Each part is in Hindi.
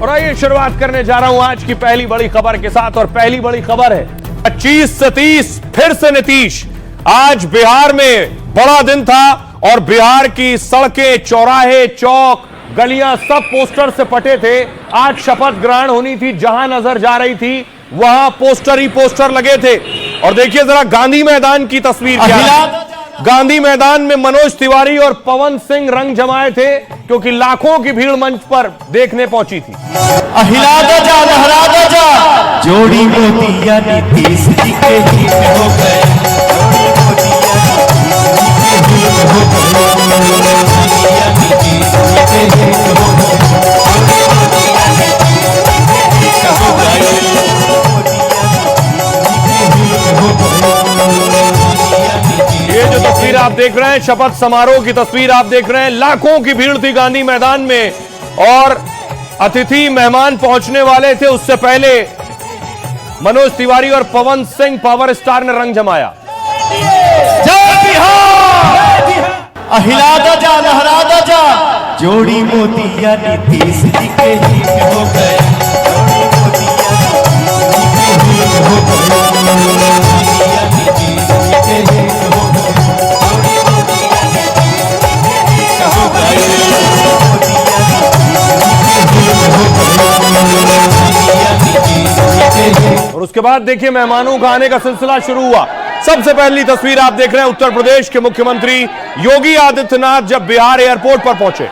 और आइए शुरुआत करने जा रहा हूं आज की पहली बड़ी खबर के साथ। और पहली बड़ी खबर है 25 से 30 फिर से नीतीश। आज बिहार में बड़ा दिन था और बिहार की सड़कें, चौराहे, चौक, गलियां सब पोस्टर से पटे थे। आज शपथ ग्रहण होनी थी, जहां नजर जा रही थी वहां पोस्टर ही पोस्टर लगे थे। और देखिए जरा गांधी मैदान की तस्वीर क्या है। गांधी मैदान में मनोज तिवारी और पवन सिंह रंग जमाए थे क्योंकि लाखों की भीड़ मंच पर देखने पहुंची थी। अहिला दो जा, लहरा दो जा, जोड़ी मोतिया नीतीश जी के हित हो गए, जोड़ी मोतिया नीतीश जी के हित हो गए। ये जो तस्वीर आप देख रहे हैं, शपथ समारोह की तस्वीर आप देख रहे हैं। लाखों की भीड़ थी गांधी मैदान में और अतिथि मेहमान पहुंचने वाले थे। उससे पहले मनोज तिवारी और पवन सिंह पावर स्टार ने रंग जमाया। जय बिहार, अहिला दो जा, लहरा दो जा, जोड़ी मोतिया नीतीश जी के हित हो गए, जोड़ी मोतिया नीतीश जी के हित हो गए, नीतीश जी के हित हो गए। और उसके बाद देखिए मेहमानों का आने का सिलसिला शुरू हुआ। सबसे पहली तस्वीर आप देख रहे हैं उत्तर प्रदेश के मुख्यमंत्री योगी आदित्यनाथ जब बिहार एयरपोर्ट पर पहुंचे।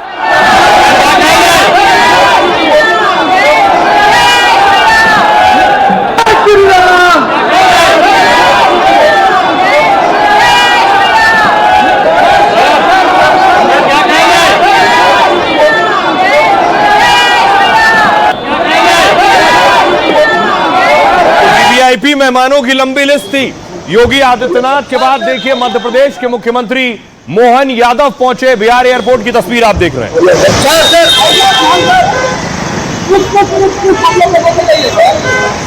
वीआईपी मेहमानों की लंबी लिस्ट थी। योगी आदित्यनाथ के बाद देखिए मध्य प्रदेश के मुख्यमंत्री मोहन यादव पहुंचे बिहार एयरपोर्ट की तस्वीर आप देख रहे हैं।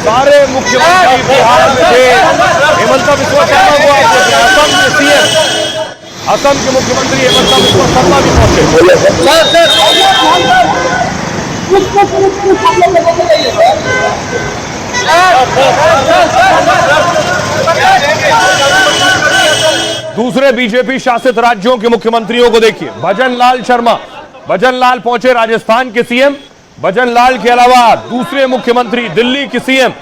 सारे मुख्यमंत्री बिहार में थे। हेमंत बिस्वा शर्मा को आप देख रहे हैं। असम के सीएम, असम के मुख्यमंत्री हेमंत बिस्वा शर्मा भी पहुंचे। दूसरे बीजेपी शासित राज्यों के मुख्यमंत्रियों को देखिए। भजन लाल शर्मा, भजन लाल पहुंचे राजस्थान के सीएम। भजन लाल के अलावा दूसरे मुख्यमंत्री दिल्ली की सीएम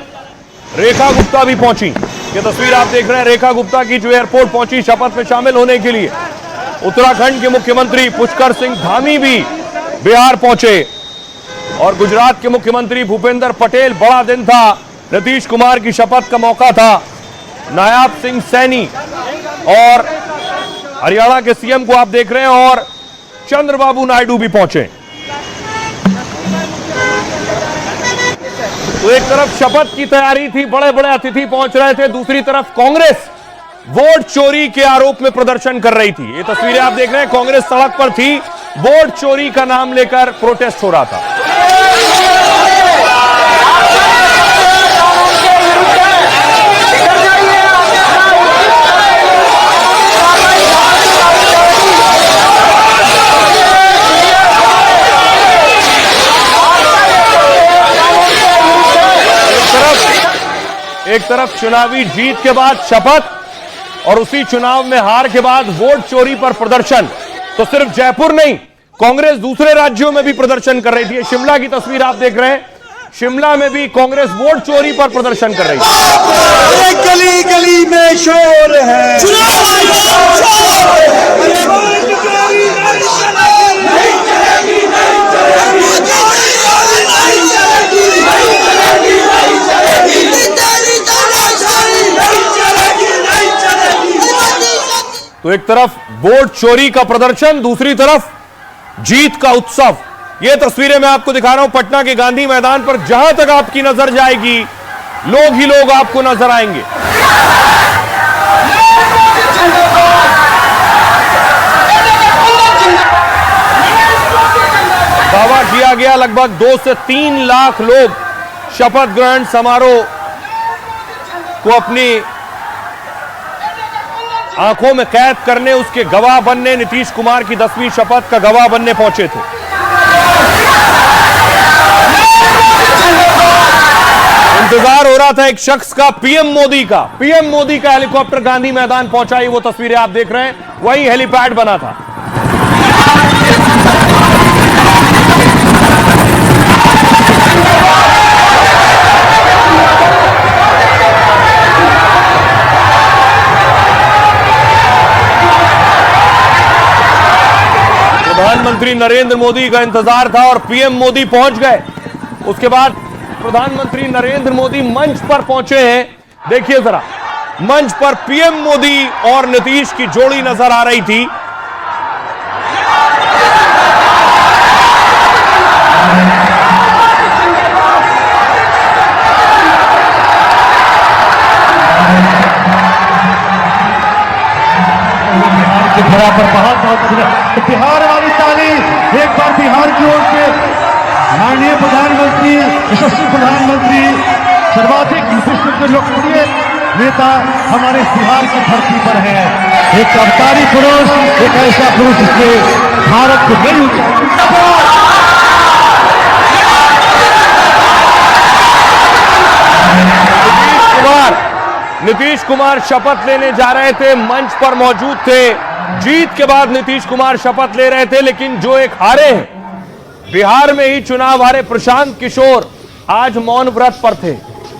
रेखा गुप्ता भी पहुंची। ये तस्वीर आप देख रहे हैं रेखा गुप्ता की, जो एयरपोर्ट पहुंची शपथ में शामिल होने के लिए। उत्तराखंड के मुख्यमंत्री पुष्कर सिंह धामी भी बिहार पहुंचे। और गुजरात के मुख्यमंत्री भूपेंद्र पटेल, बड़ा दिन था, नीतीश कुमार की शपथ का मौका था। नायाब सिंह सैनी और हरियाणा के सीएम को आप देख रहे हैं। और चंद्रबाबू नायडू भी पहुंचे। तो एक तरफ शपथ की तैयारी थी, बड़े बड़े अतिथि पहुंच रहे थे, दूसरी तरफ कांग्रेस वोट चोरी के आरोप में प्रदर्शन कर रही थी। ये तस्वीरें आप देख रहे हैं, कांग्रेस सड़क पर थी, वोट चोरी का नाम लेकर प्रोटेस्ट हो रहा था। एक तरफ चुनावी जीत के बाद शपथ और उसी चुनाव में हार के बाद वोट चोरी पर प्रदर्शन। तो सिर्फ जयपुर नहीं, कांग्रेस दूसरे राज्यों में भी प्रदर्शन कर रही थी। शिमला की तस्वीर आप देख रहे हैं, शिमला में भी कांग्रेस वोट चोरी पर प्रदर्शन कर रही है। गली गली में शोर है, तो एक तरफ वोट चोरी का प्रदर्शन, दूसरी तरफ जीत का उत्सव। ये तस्वीरें मैं आपको दिखा रहा हूं पटना के गांधी मैदान पर। जहां तक आपकी नजर जाएगी लोग ही लोग आपको नजर आएंगे। दावा किया गया लगभग 2 से 3 लाख लोग शपथ ग्रहण समारोह को अपनी आंखों में कैद करने, उसके गवाह बनने, नीतीश कुमार की 10वीं शपथ का गवाह बनने पहुंचे थे। मिला था एक शख्स का, पीएम मोदी का हेलीकॉप्टर गांधी मैदान पहुंचा। वो तस्वीरें आप देख रहे हैं, वही हेलीपैड बना था। प्रधानमंत्री नरेंद्र मोदी का इंतजार था और पीएम मोदी पहुंच गए। उसके बाद प्रधानमंत्री नरेंद्र मोदी मंच पर पहुंचे हैं। देखिए जरा, मंच पर पीएम मोदी और नीतीश की जोड़ी नजर आ रही थी। पर बहुत बिहार वाली ताली एक बार बिहार की ओर से माननीय प्रधानमंत्री, यशस्वी प्रधानमंत्री, सर्वाधिक विश्व के लोकप्रिय नेता हमारे बिहार की धरती पर है। एक अवतारी पुरुष, एक ऐसा पुरुष जिसने भारत को नई नीतीश कुमार शपथ लेने जा रहे थे, मंच पर मौजूद थे। जीत के बाद नीतीश कुमार शपथ ले रहे थे, लेकिन जो एक हारे हैं, बिहार में ही चुनाव हारे प्रशांत किशोर आज मौन व्रत पर थे,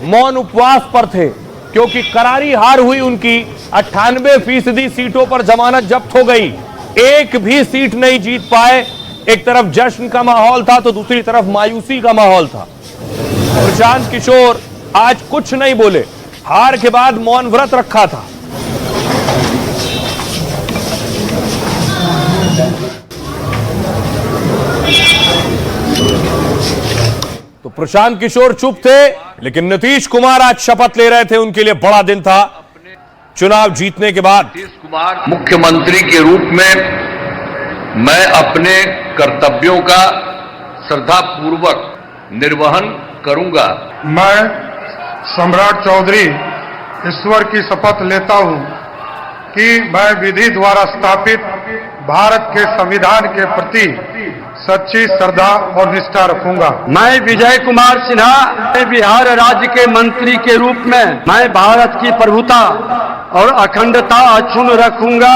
मौन उपवास पर थे, क्योंकि करारी हार हुई उनकी। 98% सीटों पर जमानत जब्त हो गई, एक भी सीट नहीं जीत पाए। एक तरफ जश्न का माहौल था तो दूसरी तरफ मायूसी का माहौल था। प्रशांत किशोर आज कुछ नहीं बोले, हार के बाद मौन व्रत रखा था। तो प्रशांत किशोर चुप थे, लेकिन नीतीश कुमार आज शपथ ले रहे थे। उनके लिए बड़ा दिन था चुनाव जीतने के बाद। नीतीश कुमार मुख्यमंत्री के रूप में मैं अपने कर्तव्यों का श्रद्धापूर्वक निर्वहन करूंगा। मैं सम्राट चौधरी ईश्वर की शपथ लेता हूं कि मैं विधि द्वारा स्थापित भारत के संविधान के प्रति सच्ची श्रद्धा और निष्ठा रखूंगा। मैं विजय कुमार सिन्हा बिहार राज्य के मंत्री के रूप में मैं भारत की प्रभुता और अखंडता अक्षुण्ण रखूंगा।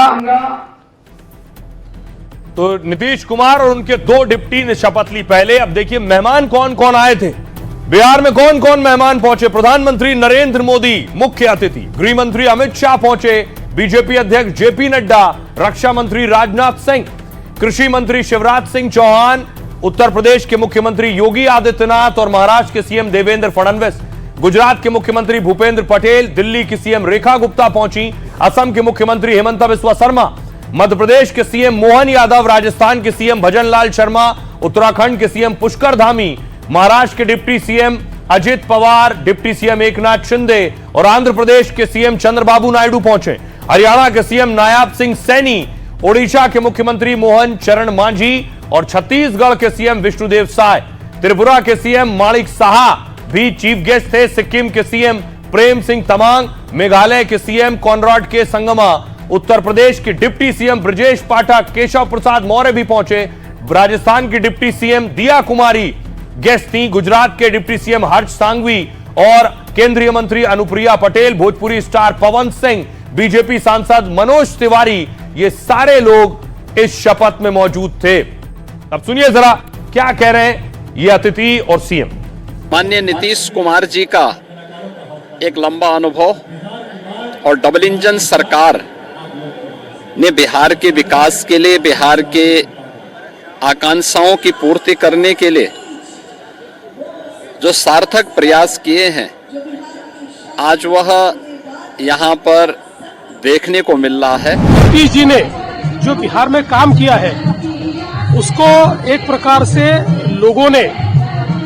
तो नीतीश कुमार और उनके दो डिप्टी ने शपथ ली पहले। अब देखिए मेहमान कौन कौन आए थे, बिहार में कौन कौन मेहमान पहुंचे। प्रधानमंत्री नरेंद्र मोदी मुख्य अतिथि, गृह मंत्री अमित शाह पहुंचे, बीजेपी अध्यक्ष जेपी नड्डा, रक्षा मंत्री राजनाथ सिंह, कृषि मंत्री शिवराज सिंह चौहान, उत्तर प्रदेश के मुख्यमंत्री योगी आदित्यनाथ और महाराष्ट्र के सीएम देवेंद्र फडणवीस, गुजरात के मुख्यमंत्री भूपेंद्र पटेल, दिल्ली की सीएम रेखा गुप्ता पहुंची, असम के मुख्यमंत्री हेमंत बिस्वा शर्मा, मध्य प्रदेश के सीएम मोहन यादव, राजस्थान के सीएम भजन लाल शर्मा, उत्तराखंड के सीएम पुष्कर धामी, महाराष्ट्र के deputy CM Ajit Pawar, deputy CM Eknath Shinde और आंध्र प्रदेश के सीएम चंद्रबाबू नायडू पहुंचे। हरियाणा के सीएम नायाब सिंह सैनी, ओडिशा के मुख्यमंत्री मोहन चरण मांझी और छत्तीसगढ़ के सीएम विष्णुदेव साय, त्रिपुरा के सीएम माणिक साहा भी चीफ गेस्ट थे। सिक्किम के सीएम प्रेम सिंह तमांग, मेघालय के सीएम कॉनराड के संगमा, उत्तर प्रदेश के डिप्टी सीएम ब्रजेश पाठक, केशव प्रसाद मौर्य भी पहुंचे। राजस्थान की डिप्टी सीएम दिया कुमारी गेस्ट थी, गुजरात के डिप्टी सीएम हर्ष सांघवी और केंद्रीय मंत्री अनुप्रिया पटेल, भोजपुरी स्टार पवन सिंह, बीजेपी सांसद मनोज तिवारी, ये सारे लोग इस शपथ में मौजूद थे। अब सुनिए जरा क्या कह रहे हैं ये अतिथि और सीएम। माननीय नीतीश कुमार जी का एक लंबा अनुभव और डबल इंजन सरकार ने बिहार के विकास के लिए, बिहार के आकांक्षाओं की पूर्ति करने के लिए जो सार्थक प्रयास किए हैं, आज वह यहाँ पर देखने को मिल रहा है। नीतीश जी ने जो बिहार में काम किया है उसको एक प्रकार से लोगों ने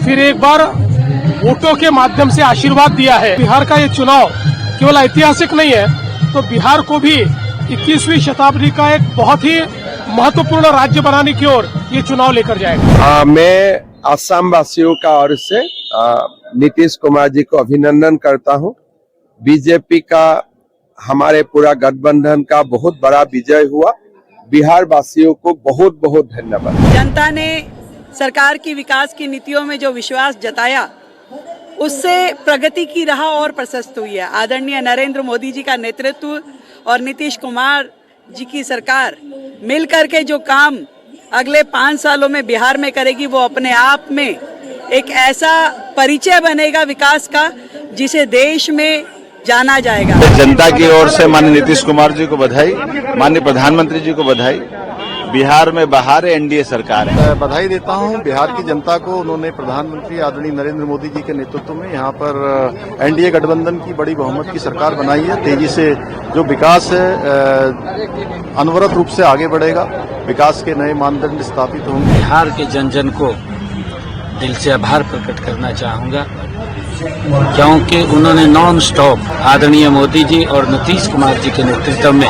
फिर एक बार वोटों के माध्यम से आशीर्वाद दिया है। बिहार का ये चुनाव केवल ऐतिहासिक नहीं है, तो बिहार को भी 21वीं शताब्दी का एक बहुत ही महत्वपूर्ण राज्य बनाने की ओर ये चुनाव लेकर जाएगा। मैं असम वासियों का ओर से नीतीश कुमार जी को अभिनंदन करता हूं। बीजेपी का हमारे पूरा गठबंधन का बहुत बड़ा विजय हुआ। बिहार वासियों को बहुत बहुत धन्यवाद। जनता ने सरकार की विकास की नीतियों में जो विश्वास जताया, उससे प्रगति की राह और प्रशस्त हुई है। आदरणीय नरेंद्र मोदी जी का नेतृत्व और नीतीश कुमार जी की सरकार मिलकर के जो काम अगले 5 सालों में बिहार में करेगी, वो अपने आप में एक ऐसा परिचय बनेगा विकास का जिसे देश में जाना जाएगा। जनता की ओर से माननीय नीतीश कुमार जी को बधाई, माननीय प्रधानमंत्री जी को बधाई। बिहार में बहार एनडीए सरकार है। बधाई देता हूं बिहार की जनता को। उन्होंने प्रधानमंत्री आदरणीय नरेंद्र मोदी जी के नेतृत्व में यहां पर एनडीए गठबंधन की बड़ी बहुमत की सरकार बनाई है। तेजी से जो विकास है अनवरत रूप से आगे बढ़ेगा, विकास के नए मानदंड स्थापित होंगे। बिहार के जन जन को दिल से आभार प्रकट करना चाहूंगा, क्योंकि उन्होंने नॉन स्टॉप आदरणीय मोदी जी और नीतीश कुमार जी के नेतृत्व में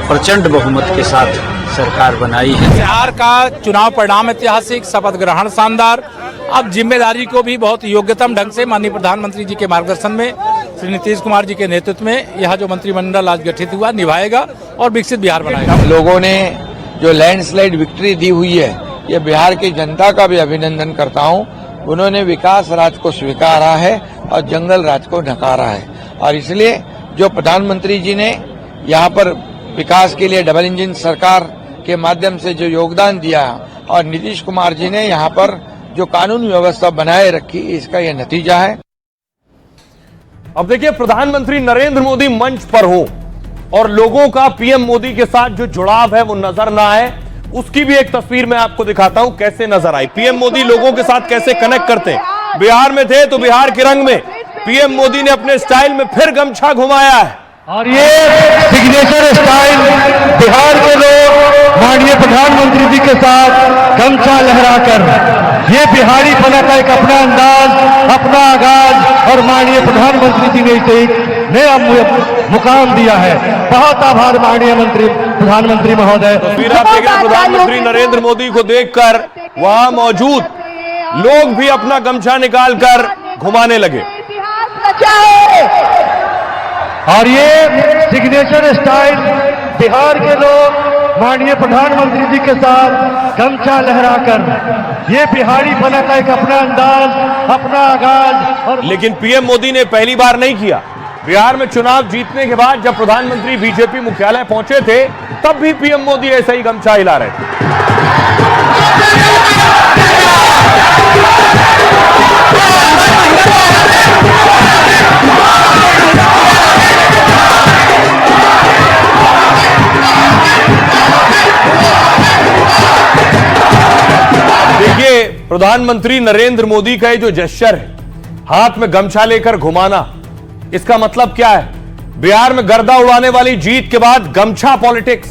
प्रचंड बहुमत के साथ सरकार बनाई है। बिहार का चुनाव परिणाम ऐतिहासिक, शपथ ग्रहण शानदार। अब जिम्मेदारी को भी बहुत योग्यतम ढंग से माननीय प्रधानमंत्री जी के मार्गदर्शन में, श्री नीतीश कुमार जी के नेतृत्व में यह जो मंत्रिमंडल आज गठित हुआ निभाएगा और विकसित बिहार बनाएगा। लोगों ने जो लैंडस्लाइड विक्ट्री दी हुई है, ये बिहार की जनता का भी अभिनंदन करता हूँ। उन्होंने विकास राज को स्वीकारा है और जंगल राज को नकारा है, और इसलिए जो प्रधानमंत्री जी ने यहाँ पर विकास के लिए डबल इंजन सरकार के माध्यम से जो योगदान दिया और नीतीश कुमार जी ने यहाँ पर जो कानून व्यवस्था बनाए रखी, इसका यह नतीजा है। अब देखिए, प्रधानमंत्री नरेंद्र मोदी मंच पर हो और लोगों का पीएम मोदी के साथ जो जुड़ाव है वो नजर ना आए, उसकी भी एक तस्वीर मैं आपको दिखाता हूं कैसे नजर आई। पीएम मोदी लोगों के साथ कैसे कनेक्ट करते हैं। बिहार में थे तो बिहार के रंग में पीएम मोदी ने अपने स्टाइल में फिर गमछा घुमाया है, और ये सिग्नेचर स्टाइल बिहार के लोग माननीय प्रधानमंत्री जी के साथ गमछा लहराकर, ये बिहारी पना का एक अपना अंदाज, अपना आगाज, और माननीय प्रधानमंत्री जी ने इसे एक नया मुकाम दिया है। बहुत आभार माननीय प्रधानमंत्री महोदय। तस्वीर आप देख रहे हैं, प्रधानमंत्री नरेंद्र मोदी को देखकर वहां मौजूद लोग भी अपना गमछा निकालकर घुमाने लगे। और ये सिग्नेचर स्टाइल बिहार के लोग माननीय प्रधानमंत्री जी के साथ गमछा लहराकर, ये बिहारी पना का एक अपना अंदाज, अपना आगाज। और लेकिन पीएम मोदी ने पहली बार नहीं किया। बिहार में चुनाव जीतने के बाद जब प्रधानमंत्री बीजेपी मुख्यालय पहुंचे थे, तब भी पीएम मोदी ऐसा ही गमछा हिला रहे थे। देखिए, प्रधानमंत्री नरेंद्र मोदी का ये जो जेस्चर है, हाथ में गमछा लेकर घुमाना, इसका मतलब क्या है? बिहार में गर्दा उड़ाने वाली जीत के बाद गमछा पॉलिटिक्स।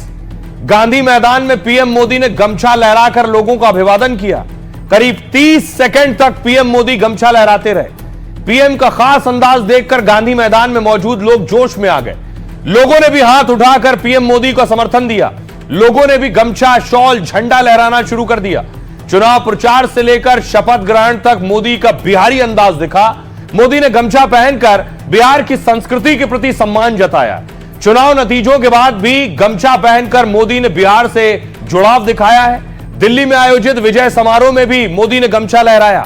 गांधी मैदान में पीएम मोदी ने गमछा लहराकर लोगों का अभिवादन किया। करीब 30 सेकंड तक पीएम मोदी गमछा लहराते रहे। पीएम का खास अंदाज देखकर गांधी मैदान में मौजूद लोग जोश में आ गए। लोगों ने भी हाथ उठाकर पीएम मोदी का समर्थन दिया। लोगों ने भी गमछा, शॉल, झंडा लहराना शुरू कर दिया। चुनाव प्रचार से लेकर शपथ ग्रहण तक मोदी का बिहारी अंदाज दिखा। मोदी ने गमछा पहनकर बिहार की संस्कृति के प्रति सम्मान जताया। चुनाव नतीजों के बाद भी गमछा पहनकर मोदी ने बिहार से जुड़ाव दिखाया है। दिल्ली में आयोजित विजय समारोह में भी मोदी ने गमछा लहराया।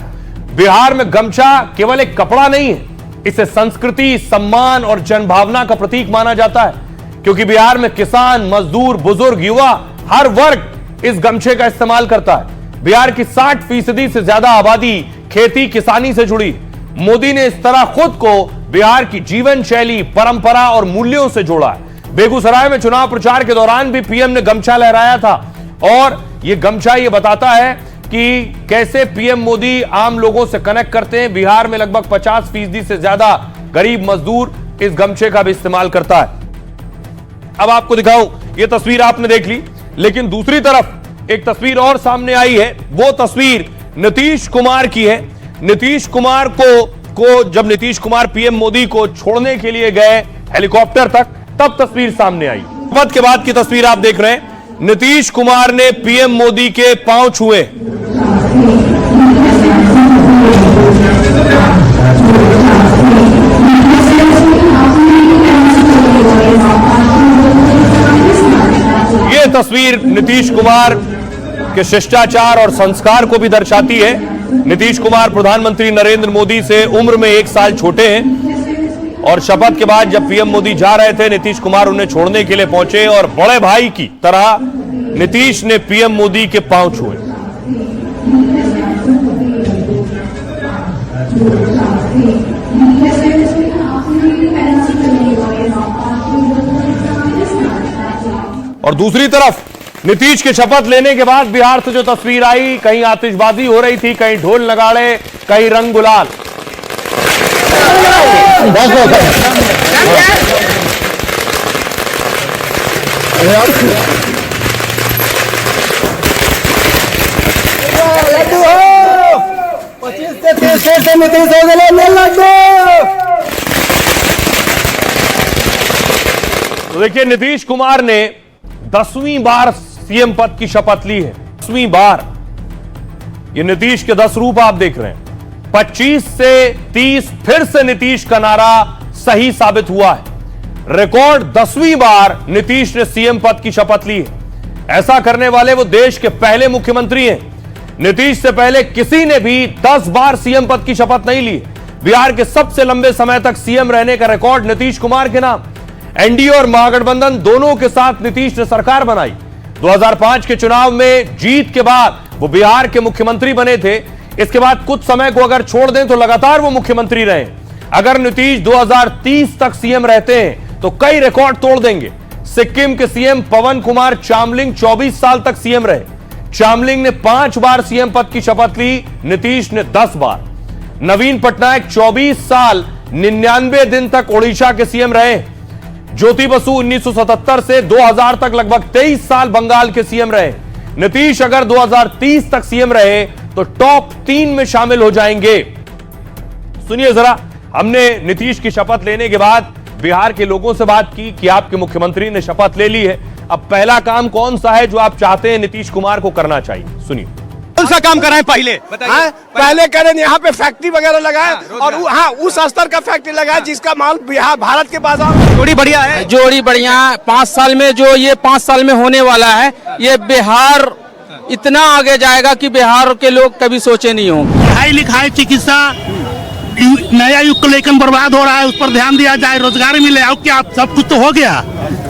बिहार में गमछा केवल एक कपड़ा नहीं है, इसे संस्कृति, सम्मान और जनभावना का प्रतीक माना जाता है, क्योंकि बिहार में किसान, मजदूर, बुजुर्ग, युवा, हर वर्ग इस गमछे का इस्तेमाल करता है। बिहार की 60% से ज्यादा आबादी खेती किसानी से जुड़ी। मोदी ने इस तरह खुद को बिहार की जीवन शैली, परंपरा और मूल्यों से जोड़ा है। बेगूसराय में चुनाव प्रचार के दौरान भी पीएम ने गमछा लहराया था, और यह गमछा ये बताता है कि कैसे पीएम मोदी आम लोगों से कनेक्ट करते हैं। बिहार में लगभग 50% से ज्यादा गरीब मजदूर इस गमछे का भी इस्तेमाल करता है। अब आपको दिखाऊं, यह तस्वीर आपने देख ली, लेकिन दूसरी तरफ एक तस्वीर और सामने आई है। वो तस्वीर नीतीश कुमार की है। नीतीश कुमार को जब नीतीश कुमार पीएम मोदी को छोड़ने के लिए गए हेलीकॉप्टर तक, तब तस्वीर सामने आई। शपथ के बाद की तस्वीर आप देख रहे हैं। नीतीश कुमार ने पीएम मोदी के पांव छुए। ये तस्वीर नीतीश कुमार के शिष्टाचार और संस्कार को भी दर्शाती है। नीतीश कुमार प्रधानमंत्री नरेंद्र मोदी से उम्र में 1 साल छोटे हैं और शपथ के बाद जब पीएम मोदी जा रहे थे, नीतीश कुमार उन्हें छोड़ने के लिए पहुंचे और बड़े भाई की तरह नीतीश ने पीएम मोदी के पांव छुए। और दूसरी तरफ नीतीश के शपथ लेने के बाद बिहार से जो तस्वीर आई, कहीं आतिशबाजी हो रही थी, कहीं ढोल नगाड़े, कहीं रंग गुलाल। तो देखिए, नीतीश कुमार ने 10वीं बार सीएम पद की शपथ ली है। 10वीं बार। ये नीतीश के 10 रूप आप देख रहे हैं। 25 से 30 फिर से नीतीश का नारा सही साबित हुआ है। रिकॉर्ड 10वीं बार नीतीश ने सीएम पद की शपथ ली है। ऐसा करने वाले वो देश के पहले मुख्यमंत्री हैं। नीतीश से पहले किसी ने भी 10 बार सीएम पद की शपथ नहीं ली। बिहार के सबसे लंबे समय तक सीएम रहने का रिकॉर्ड नीतीश कुमार के नाम। एनडीए और महागठबंधन दोनों के साथ नीतीश ने सरकार बनाई। 2005 के चुनाव में जीत के बाद वो बिहार के मुख्यमंत्री बने थे। इसके बाद कुछ समय को अगर छोड़ दें तो लगातार वो मुख्यमंत्री रहे। अगर नीतीश 2030 तक सीएम रहते हैं तो कई रिकॉर्ड तोड़ देंगे। सिक्किम के सीएम पवन कुमार चामलिंग 24 साल तक सीएम रहे। चामलिंग ने 5 बार सीएम पद की शपथ ली, नीतीश ने 10 बार। नवीन पटनायक 24 साल 99 दिन तक ओडिशा के सीएम रहे। ज्योति बसु 1977 से 2000 तक लगभग 23 साल बंगाल के सीएम रहे। नीतीश अगर 2030 तक सीएम रहे तो टॉप 3 में शामिल हो जाएंगे। सुनिए जरा, हमने नीतीश की शपथ लेने के बाद बिहार के लोगों से बात की कि आपके मुख्यमंत्री ने शपथ ले ली है, अब पहला काम कौन सा है जो आप चाहते हैं नीतीश कुमार को करना चाहिए? सुनिए। कौन सा काम कराएं पहले? पहले कह रहे हैं यहाँ पे फैक्ट्री वगैरह लगाए और उस स्तर का फैक्ट्री लगाए जिसका माल बिहार भारत के बाजार जोड़ी बढ़िया है। जोड़ी बढ़िया 5 साल में जो ये 5 साल में होने वाला है, ये बिहार इतना आगे जाएगा कि बिहार के लोग कभी सोचे नहीं होंगे। पढ़ाई लिखाई चिकित्सा नया युग को लेकर बर्बाद हो रहा है, उस पर ध्यान दिया जाए, रोजगार मिले। और क्या सब कुछ तो हो गया,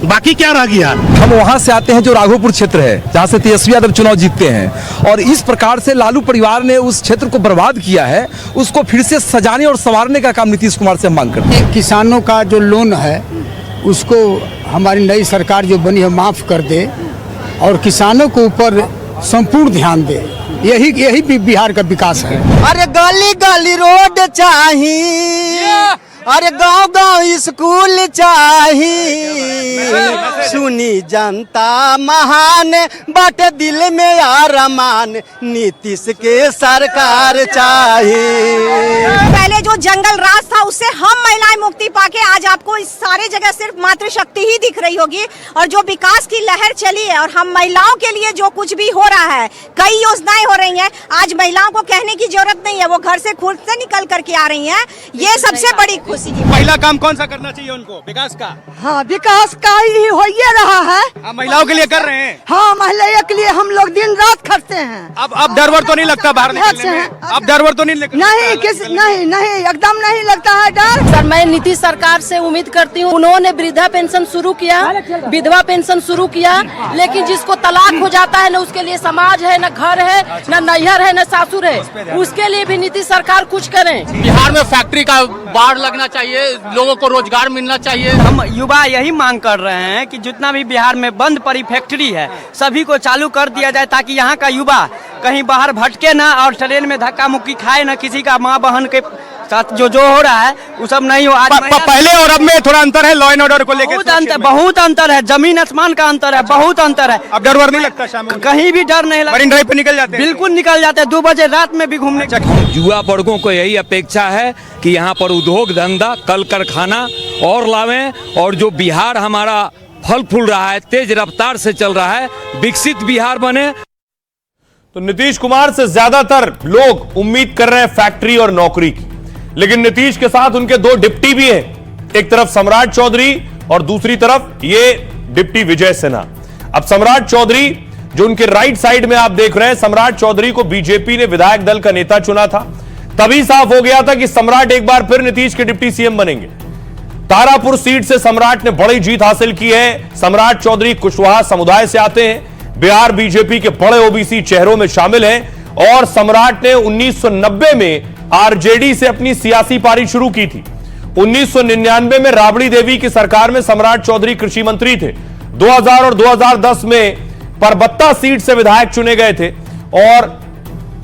बाकी क्या रह गया? हम वहां से आते हैं जो राघोपुर क्षेत्र है जहां से तेजस्वी यादव चुनाव जीतते हैं और इस प्रकार से लालू परिवार ने उस क्षेत्र को बर्बाद किया है, उसको फिर से सजाने और संवारने का काम नीतीश कुमार से हम मांग करते हैं। किसानों का जो लोन है उसको हमारी नई सरकार जो बनी है माफ कर दे और किसानों के ऊपर संपूर्ण ध्यान दे। यही बिहार का विकास है। अरे गली गली रोड चाहिए, अरे गांव गांव स्कूल चाहिए। सुनी जनता महान बट दिल में अरमान, नीतीश के सरकार चाहिए। पहले जो जंगल राज था उससे हम महिलाएं मुक्ति पाके आज आपको इस सारे जगह सिर्फ मातृशक्ति ही दिख रही होगी। और जो विकास की लहर चली है और हम महिलाओं के लिए जो कुछ भी हो रहा है, कई योजनाएं हो रही हैं, आज महिलाओं को कहने की जरूरत नहीं है, वो घर से खुद से निकल करके आ रही हैं। ये सबसे बड़ी खुशी की। पहला काम कौन सा करना चाहिए उनको? विकास का। हाँ, विकास का ही हो रहा है। महिलाओं के लिए कर रहे हैं। हाँ, महिलाओं के लिए हम लोग दिन रात खटते हैं। अब डर वर तो नहीं लगता बाहर निकलने में? अब डर वर तो नहीं लगता? नहीं, एकदम नहीं लगता है डर। सर, मैं नीतीश सरकार से उम्मीद करती हूँ। उन्होंने वृद्धा पेंशन शुरू किया, विधवा पेंशन शुरू किया, लेकिन जिसको तलाक हो जाता है न उसके लिए समाज है, न घर है, न नैहर है, न सासुर है, उसके लिए भी नीतीश सरकार कुछ करें। बिहार में फैक्ट्री का बाढ़ लगना चाहिए, लोगों को रोजगार मिलना चाहिए। हम युवा यही मांग कर रहे हैं कि जितना भी बिहार में बंद पड़ी फैक्ट्री है सभी को चालू कर दिया जाए, ताकि यहाँ का युवा कहीं बाहर भटके ना और ट्रेन में धक्का मुक्की खाए ना, किसी का माँ बहन के साथ जो हो रहा है वो सब नहीं हो। आज पहले और अब में थोड़ा अंतर है, लॉ एंड ऑर्डर को लेकर बहुत अंतर है, जमीन आसमान का अंतर है, बहुत अंतर है। अब डर वर नहीं लगता? शाम कहीं भी डर नहीं लगता। मरीन ड्राइव पे निकल जाते हैं? बिल्कुल निकल जाते हैं, 2 बजे रात में भी घूमने। युवा वर्गों को यही अपेक्षा है कि यहाँ पर उद्योग धंधा कल कारखाना और लावें और जो बिहार हमारा फल फूल रहा है, तेज रफ्तार से चल रहा है, विकसित बिहार बने। तो नीतीश कुमार से ज्यादातर लोग उम्मीद कर रहे हैं फैक्ट्री और नौकरी की, लेकिन नीतीश के साथ उनके 2 डिप्टी भी हैं। एक तरफ सम्राट चौधरी और दूसरी तरफ ये डिप्टी विजय सिन्हा। अब सम्राट चौधरी जो उनके राइट साइड में आप देख रहे हैं, सम्राट चौधरी को बीजेपी ने विधायक दल का नेता चुना था। तभी साफ हो गया था कि सम्राट एक बार फिर नीतीश के डिप्टी सीएम बनेंगे। तारापुर सीट से सम्राट ने बड़ी जीत हासिल की है। सम्राट चौधरी कुशवाहा समुदाय से आते हैं, बिहार बीजेपी के बड़े ओबीसी चेहरों में शामिल हैं और सम्राट ने 1990 में आरजेडी से अपनी सियासी पारी शुरू की थी। 1999 में राबड़ी देवी की सरकार में सम्राट चौधरी कृषि मंत्री थे। 2000 और 2010 में परबत्ता सीट से विधायक चुने गए थे और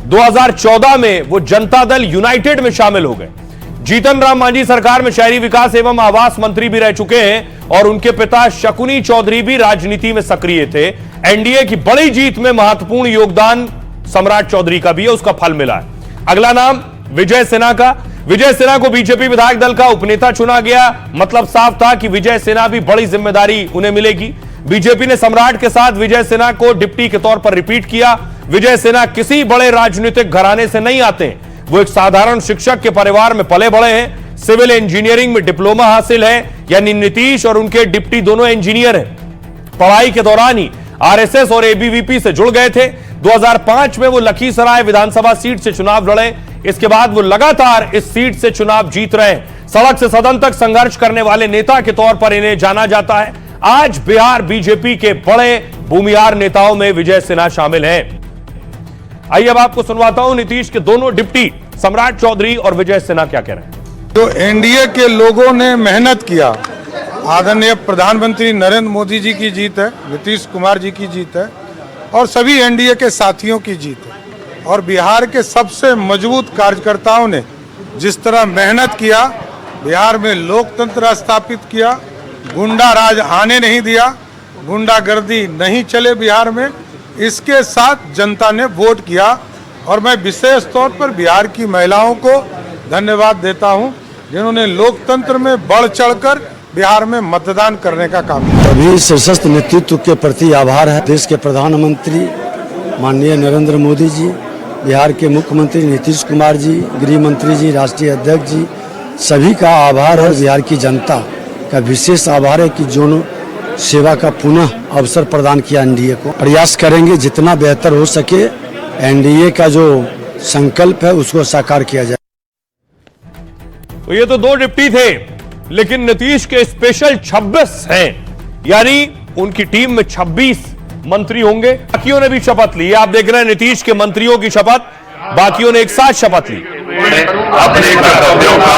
2014 में वो जनता दल यूनाइटेड में शामिल हो गए। जीतन राम मांझी सरकार में शहरी विकास एवं आवास मंत्री भी रह चुके हैं और उनके पिता शकुनी चौधरी भी राजनीति में सक्रिय थे। एनडीए की बड़ी जीत में महत्वपूर्ण योगदान सम्राट चौधरी का भी है, उसका फल मिला है। अगला नाम विजय सिन्हा का। विजय सिन्हा को बीजेपी विधायक दल का उपनेता चुना गया। मतलब साफ था कि विजय सिन्हा भी बड़ी जिम्मेदारी उन्हें मिलेगी। बीजेपी ने सम्राट के साथ विजय सिन्हा को डिप्टी के तौर पर रिपीट किया। विजय सिन्हा किसी बड़े राजनीतिक घराने से नहीं आते हैं, वो एक साधारण शिक्षक के परिवार में पले बड़े हैं। सिविल इंजीनियरिंग में डिप्लोमा हासिल है, यानी नीतीश और उनके डिप्टी दोनों इंजीनियर हैं। पढ़ाई के दौरान ही आरएसएस और एबीवीपी से जुड़ गए थे। 2005 में वो लखीसराय विधानसभा सीट से चुनाव लड़े। इसके बाद वो लगातार इस सीट से चुनाव जीत रहे हैं। सड़क से सदन तक संघर्ष करने वाले नेता के तौर पर इन्हें जाना जाता है। आज बिहार बीजेपी के बड़े भूमिहार नेताओं में विजय सिन्हा शामिल हैं। आइए अब आपको सुनवाता हूं नीतीश के दोनों डिप्टी सम्राट चौधरी और विजय सिन्हा क्या कह रहे हैं। जो एनडीए के लोगों ने मेहनत किया, आदरणीय प्रधानमंत्री नरेंद्र मोदी जी की जीत है, नीतीश कुमार जी की जीत है और सभी एनडीए के साथियों की जीत है। और बिहार के सबसे मजबूत कार्यकर्ताओं ने जिस तरह मेहनत किया, बिहार में लोकतंत्र स्थापित किया, गुंडा राज आने नहीं दिया, गुंडागर्दी नहीं चले बिहार में, इसके साथ जनता ने वोट किया। और मैं विशेष तौर पर बिहार की महिलाओं को धन्यवाद देता हूं, जिन्होंने लोकतंत्र में बढ़ चढ़कर बिहार में मतदान करने का काम किया। सभी सशक्त नेतृत्व के प्रति आभार है। देश के प्रधानमंत्री माननीय नरेंद्र मोदी जी, बिहार के मुख्यमंत्री नीतीश कुमार जी, गृह मंत्री जी, राष्ट्रीय अध्यक्ष जी, सभी का आभार है। बिहार की जनता का विशेष आभार है कि जो सेवा का पुनः अवसर प्रदान किया एनडीए को। प्रयास करेंगे जितना बेहतर हो सके, एनडीए का जो संकल्प है उसको साकार किया जाए। तो ये तो दो डिप्टी थे, लेकिन नीतीश के स्पेशल 26 हैं, यानी उनकी टीम में 26 मंत्री होंगे। बाकियों ने भी शपथ ली। आप देख रहे हैं नीतीश के मंत्रियों की शपथ, बाकियों ने एक साथ शपथ ली। अपने कर्तव्यों का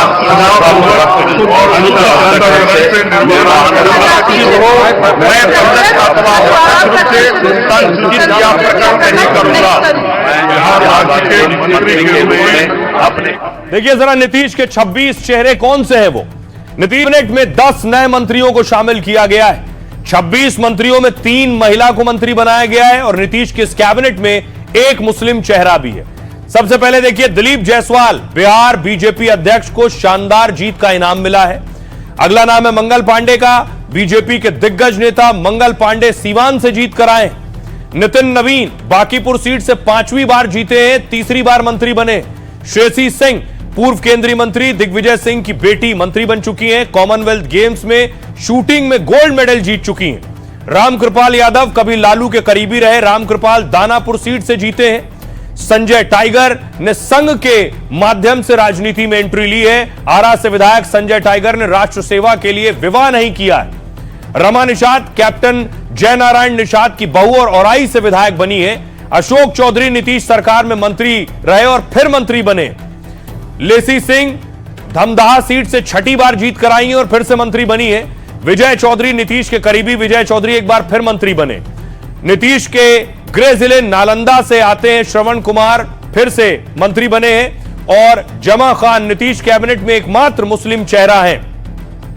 देखिए जरा नीतीश के 26 चेहरे कौन से हैं वो। नीतीश कैबिनेट में 10 नए मंत्रियों को शामिल किया गया है। 26 मंत्रियों में 3 महिला को मंत्री बनाया गया है और नीतीश के इस कैबिनेट में एक मुस्लिम चेहरा भी है। सबसे पहले देखिए दिलीप जायसवाल, बिहार बीजेपी अध्यक्ष को शानदार जीत का इनाम मिला है। अगला नाम है मंगल पांडे का। बीजेपी के दिग्गज नेता मंगल पांडे सीवान से जीत कर आए। नितिन नवीन बांकीपुर सीट से 5वीं बार जीते हैं, 3री बार मंत्री बने। श्रेयसी सिंह पूर्व केंद्रीय मंत्री दिग्विजय सिंह की बेटी मंत्री बन चुकी हैं। कॉमनवेल्थ गेम्स में शूटिंग में गोल्ड मेडल जीत चुकी हैं। रामकृपाल यादव कभी लालू के करीबी रहे, रामकृपाल दानापुर सीट से जीते हैं। संजय टाइगर ने संघ के माध्यम से राजनीति में एंट्री ली है। आरा से विधायक संजय टाइगर ने राष्ट्र सेवा के लिए विवाह नहीं किया है। रमा निषाद कैप्टन जयनारायण निषाद की बहू और औराई से विधायक बनी है। अशोक चौधरी नीतीश सरकार में मंत्री रहे और फिर मंत्री बने। लेसी सिंह धमदाहा सीट से 6ठी बार जीत कर आई और फिर से मंत्री बनी है। विजय चौधरी नीतीश के करीबी विजय चौधरी एक बार फिर मंत्री बने। नीतीश के गृह जिले नालंदा से आते हैं श्रवण कुमार, फिर से मंत्री बने हैं। और जमा खान नीतीश कैबिनेट में एकमात्र मुस्लिम चेहरा है।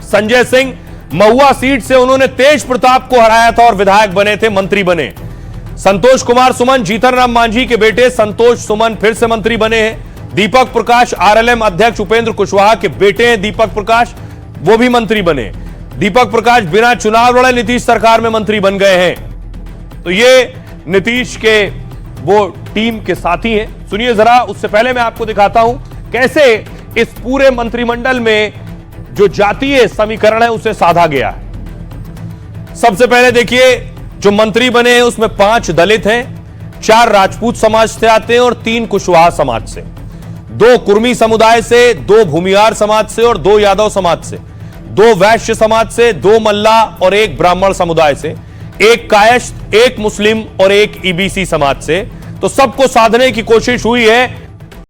संजय सिंह महुआ सीट से उन्होंने तेज प्रताप को हराया था और विधायक बने थे, मंत्री बने। संतोष कुमार सुमन जीतन राम मांझी के बेटे संतोष सुमन फिर से मंत्री बने हैं। दीपक प्रकाश आरएलएम अध्यक्ष उपेंद्र कुशवाहा के बेटे हैं दीपक प्रकाश, वो भी मंत्री बने। दीपक प्रकाश बिना चुनाव लड़े नीतीश सरकार में मंत्री बन गए हैं। तो ये नीतीश के वो टीम के साथी हैं। सुनिए जरा, उससे पहले मैं आपको दिखाता हूं कैसे इस पूरे मंत्रिमंडल में जो जातीय समीकरण है उसे साधा गया है। सबसे पहले देखिए जो मंत्री बने हैं उसमें 5 दलित हैं, 4 राजपूत समाज से आते हैं और 3 कुशवाहा समाज से, 2 कुर्मी समुदाय से, 2 भूमिहार समाज से और 2 यादव समाज से, 2 वैश्य समाज से, 2 मल्ला और 1 ब्राह्मण समुदाय से, 1 कायस्थ, 1 मुस्लिम और 1 ईबीसी समाज से। तो सबको साधने की कोशिश हुई है